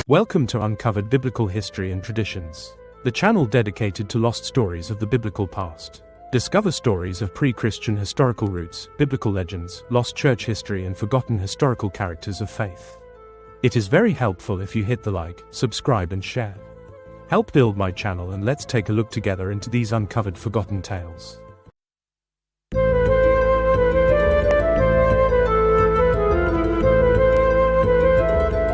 Welcome to Uncovered Biblical History and Traditions, the channel dedicated to lost stories of the biblical past. Discover stories of pre-Christian historical roots, biblical legends, lost church history and forgotten historical characters of faith. It is very helpful if you hit the like, subscribe and share. Help build my channel and let's take a look together into these uncovered forgotten tales.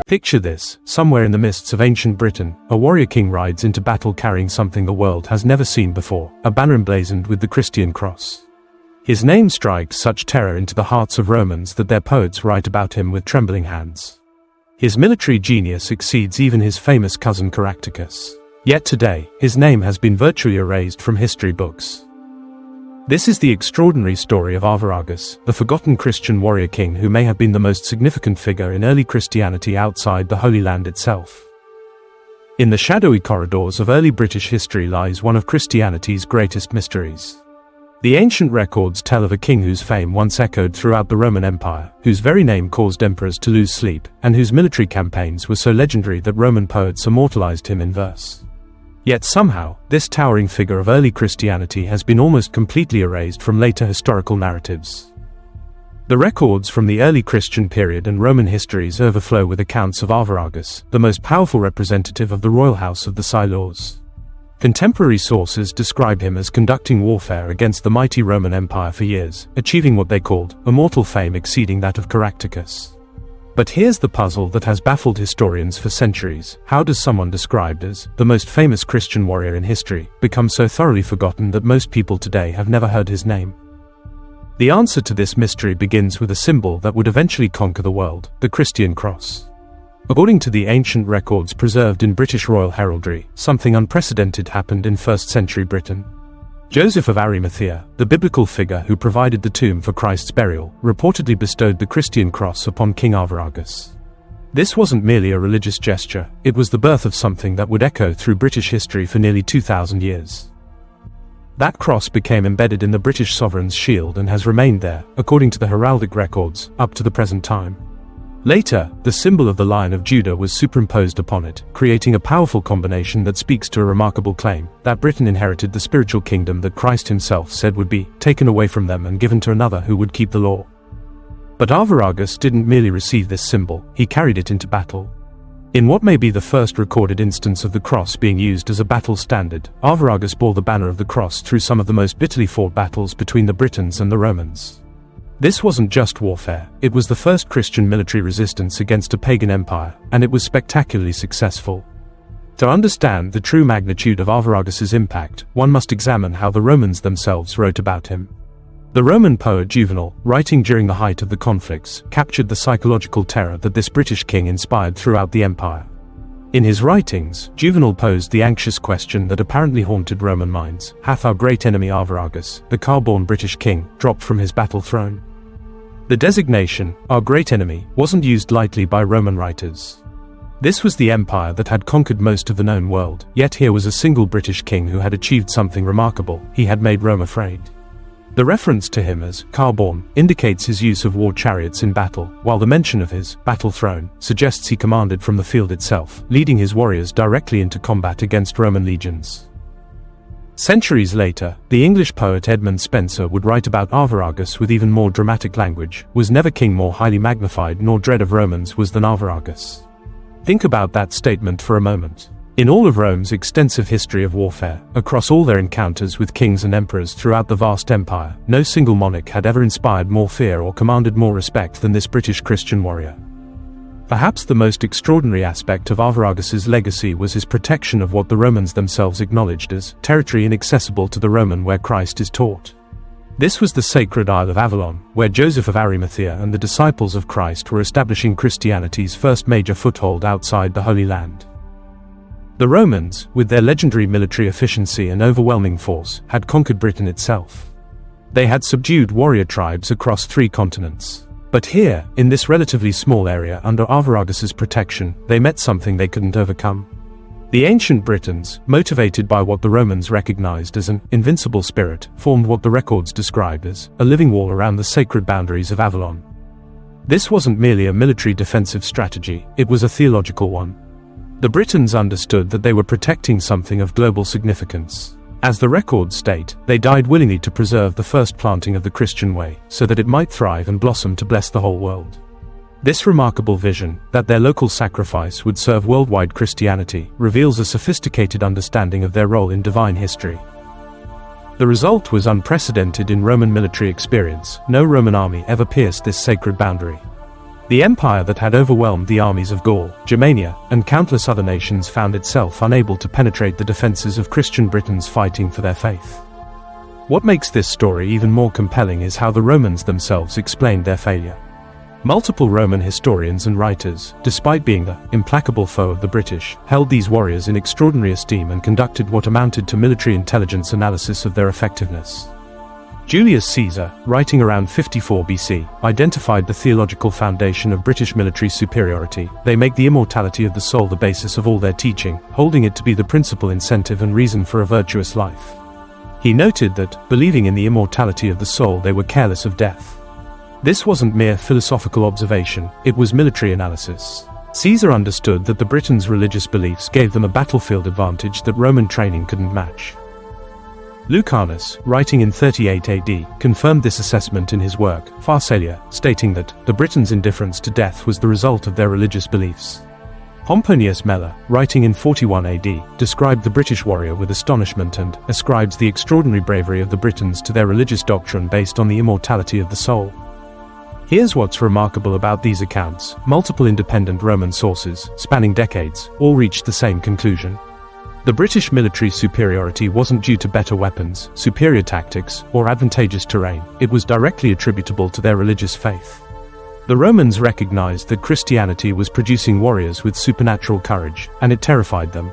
Picture this: somewhere in the mists of ancient Britain, a warrior king rides into battle carrying something the world has never seen before, a banner emblazoned with the Christian cross. His name strikes such terror into the hearts of Romans that their poets write about him with trembling hands. His military genius exceeds even his famous cousin Caractacus. Yet today, his name has been virtually erased from history books. This is the extraordinary story of Arviragus, the forgotten Christian warrior king who may have been the most significant figure in early Christianity outside the Holy Land itself. In the shadowy corridors of early British history lies one of Christianity's greatest mysteries. The ancient records tell of a king whose fame once echoed throughout the Roman Empire, whose very name caused emperors to lose sleep, and whose military campaigns were so legendary that Roman poets immortalized him in verse. Yet somehow, this towering figure of early Christianity has been almost completely erased from later historical narratives. The records from the early Christian period and Roman histories overflow with accounts of Arviragus, the most powerful representative of the royal house of the Silures. Contemporary sources describe him as conducting warfare against the mighty Roman Empire for years, achieving what they called immortal fame exceeding that of Caractacus. But here's the puzzle that has baffled historians for centuries: how does someone described as the most famous Christian warrior in history become so thoroughly forgotten that most people today have never heard his name? The answer to this mystery begins with a symbol that would eventually conquer the world: the Christian cross. According to the ancient records preserved in British royal heraldry, something unprecedented happened in first century Britain. Joseph of Arimathea, the biblical figure who provided the tomb for Christ's burial, reportedly bestowed the Christian cross upon King Arviragus. This wasn't merely a religious gesture, it was the birth of something that would echo through British history for nearly 2,000 years. That cross became embedded in the British sovereign's shield and has remained there, according to the heraldic records, up to the present time. Later, the symbol of the Lion of Judah was superimposed upon it, creating a powerful combination that speaks to a remarkable claim, that Britain inherited the spiritual kingdom that Christ himself said would be taken away from them and given to another who would keep the law. But Arviragus didn't merely receive this symbol, he carried it into battle. In what may be the first recorded instance of the cross being used as a battle standard, Arviragus bore the banner of the cross through some of the most bitterly fought battles between the Britons and the Romans. This wasn't just warfare, it was the first Christian military resistance against a pagan empire, and it was spectacularly successful. To understand the true magnitude of Arviragus's impact, one must examine how the Romans themselves wrote about him. The Roman poet Juvenal, writing during the height of the conflicts, captured the psychological terror that this British king inspired throughout the empire. In his writings, Juvenal posed the anxious question that apparently haunted Roman minds: hath our great enemy Arviragus, the car-born British king, dropped from his battle throne? The designation, our great enemy, wasn't used lightly by Roman writers. This was the empire that had conquered most of the known world, yet here was a single British king who had achieved something remarkable: he had made Rome afraid. The reference to him as car-born indicates his use of war chariots in battle, while the mention of his battle throne suggests he commanded from the field itself, leading his warriors directly into combat against Roman legions. Centuries later, the English poet Edmund Spenser would write about Arviragus with even more dramatic language: was never king more highly magnified nor dread of Romans was than Arviragus. Think about that statement for a moment. In all of Rome's extensive history of warfare, across all their encounters with kings and emperors throughout the vast empire, no single monarch had ever inspired more fear or commanded more respect than this British Christian warrior. Perhaps the most extraordinary aspect of Arviragus's legacy was his protection of what the Romans themselves acknowledged as territory inaccessible to the Roman, where Christ is taught. This was the sacred Isle of Avalon, where Joseph of Arimathea and the disciples of Christ were establishing Christianity's first major foothold outside the Holy Land. The Romans, with their legendary military efficiency and overwhelming force, had conquered Britain itself. They had subdued warrior tribes across 3 continents. But here, in this relatively small area under Arviragus's protection, they met something they couldn't overcome. The ancient Britons, motivated by what the Romans recognized as an invincible spirit, formed what the records described as a living wall around the sacred boundaries of Avalon. This wasn't merely a military defensive strategy, it was a theological one. The Britons understood that they were protecting something of global significance. As the records state, they died willingly to preserve the first planting of the Christian way, so that it might thrive and blossom to bless the whole world. This remarkable vision, that their local sacrifice would serve worldwide Christianity, reveals a sophisticated understanding of their role in divine history. The result was unprecedented in Roman military experience. No Roman army ever pierced this sacred boundary. The empire that had overwhelmed the armies of Gaul, Germania, and countless other nations found itself unable to penetrate the defenses of Christian Britons fighting for their faith. What makes this story even more compelling is how the Romans themselves explained their failure. Multiple Roman historians and writers, despite being the implacable foe of the British, held these warriors in extraordinary esteem and conducted what amounted to military intelligence analysis of their effectiveness. Julius Caesar, writing around 54 BC, identified the theological foundation of British military superiority. They make the immortality of the soul the basis of all their teaching, holding it to be the principal incentive and reason for a virtuous life. He noted that, believing in the immortality of the soul, they were careless of death. This wasn't mere philosophical observation, it was military analysis. Caesar understood that the Britons' religious beliefs gave them a battlefield advantage that Roman training couldn't match. Lucanus, writing in 38 AD, confirmed this assessment in his work, Pharsalia, stating that the Britons' indifference to death was the result of their religious beliefs. Pomponius Mela, writing in 41 AD, described the British warrior with astonishment and ascribes the extraordinary bravery of the Britons to their religious doctrine based on the immortality of the soul. Here's what's remarkable about these accounts. Multiple independent Roman sources, spanning decades, all reached the same conclusion. The British military superiority wasn't due to better weapons, superior tactics, or advantageous terrain. It was directly attributable to their religious faith. The Romans recognized that Christianity was producing warriors with supernatural courage, and it terrified them.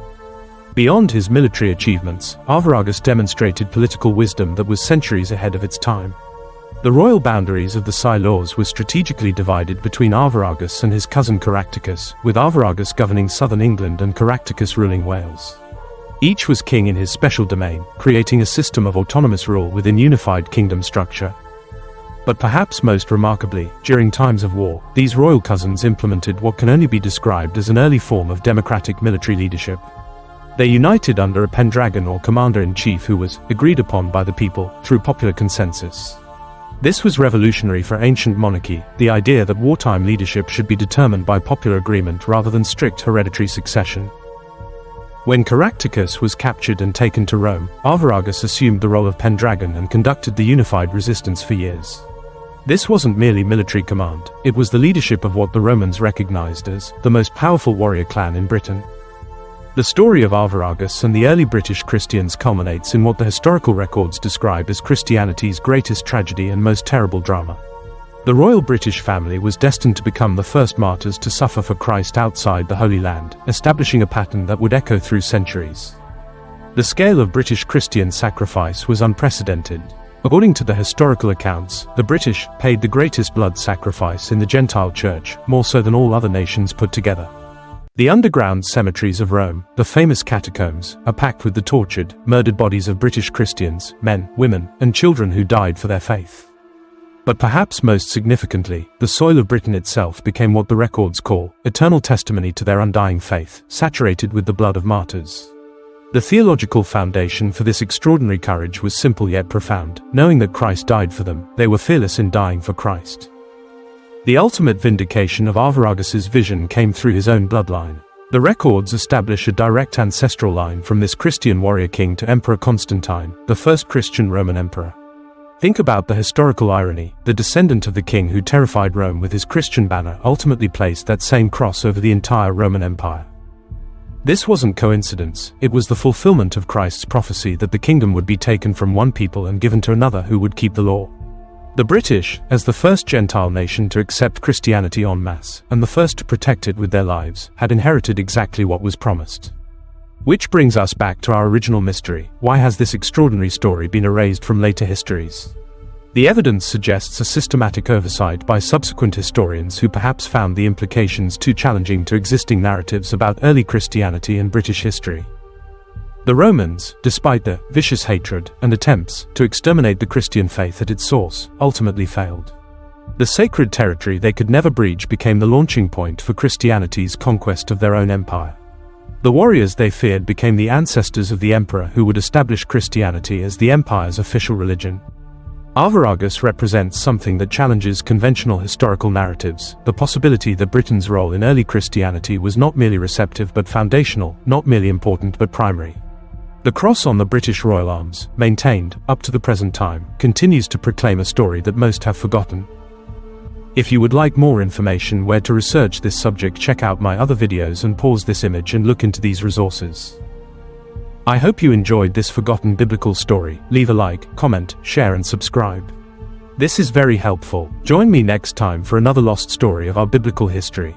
Beyond his military achievements, Arviragus demonstrated political wisdom that was centuries ahead of its time. The royal boundaries of the Silures were strategically divided between Arviragus and his cousin Caractacus, with Arviragus governing southern England and Caractacus ruling Wales. Each was king in his special domain, creating a system of autonomous rule within unified kingdom structure. But perhaps most remarkably, during times of war, these royal cousins implemented what can only be described as an early form of democratic military leadership. They united under a Pendragon or commander-in-chief who was agreed upon by the people through popular consensus. This was revolutionary for ancient monarchy, the idea that wartime leadership should be determined by popular agreement rather than strict hereditary succession. When Caractacus was captured and taken to Rome, Arviragus assumed the role of Pendragon and conducted the unified resistance for years. This wasn't merely military command, it was the leadership of what the Romans recognized as the most powerful warrior clan in Britain. The story of Arviragus and the early British Christians culminates in what the historical records describe as Christianity's greatest tragedy and most terrible drama. The royal British family was destined to become the first martyrs to suffer for Christ outside the Holy Land, establishing a pattern that would echo through centuries. The scale of British Christian sacrifice was unprecedented. According to the historical accounts, the British paid the greatest blood sacrifice in the Gentile Church, more so than all other nations put together. The underground cemeteries of Rome, the famous catacombs, are packed with the tortured, murdered bodies of British Christians, men, women, and children who died for their faith. But perhaps most significantly, the soil of Britain itself became what the records call eternal testimony to their undying faith, saturated with the blood of martyrs. The theological foundation for this extraordinary courage was simple yet profound. Knowing that Christ died for them, they were fearless in dying for Christ. The ultimate vindication of Arviragus's vision came through his own bloodline. The records establish a direct ancestral line from this Christian warrior king to Emperor Constantine, the first Christian Roman emperor. Think about the historical irony. The descendant of the king who terrified Rome with his Christian banner ultimately placed that same cross over the entire Roman Empire. This wasn't coincidence, it was the fulfillment of Christ's prophecy that the kingdom would be taken from one people and given to another who would keep the law. The British, as the first Gentile nation to accept Christianity en masse, and the first to protect it with their lives, had inherited exactly what was promised. Which brings us back to our original mystery: why has this extraordinary story been erased from later histories? The evidence suggests a systematic oversight by subsequent historians who perhaps found the implications too challenging to existing narratives about early Christianity and British history. The Romans, despite their vicious hatred and attempts to exterminate the Christian faith at its source, ultimately failed. The sacred territory they could never breach became the launching point for Christianity's conquest of their own empire. The warriors they feared became the ancestors of the emperor who would establish Christianity as the empire's official religion. Arviragus represents something that challenges conventional historical narratives, the possibility that Britain's role in early Christianity was not merely receptive but foundational, not merely important but primary. The cross on the British royal arms, maintained, up to the present time, continues to proclaim a story that most have forgotten. If you would like more information where to research this subject, check out my other videos and pause this image and look into these resources. I hope you enjoyed this forgotten biblical story. Leave a like, comment, share and subscribe. This is very helpful. Join me next time for another lost story of our biblical history.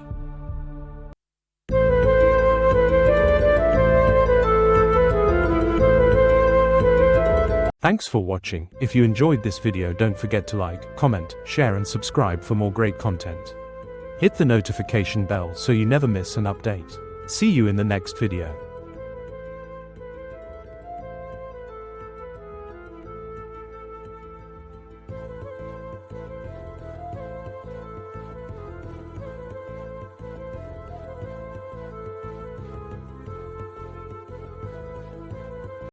Thanks for watching. If you enjoyed this video, don't forget to like, comment, share and subscribe for more great content. Hit the notification bell so you never miss an update. See you in the next video.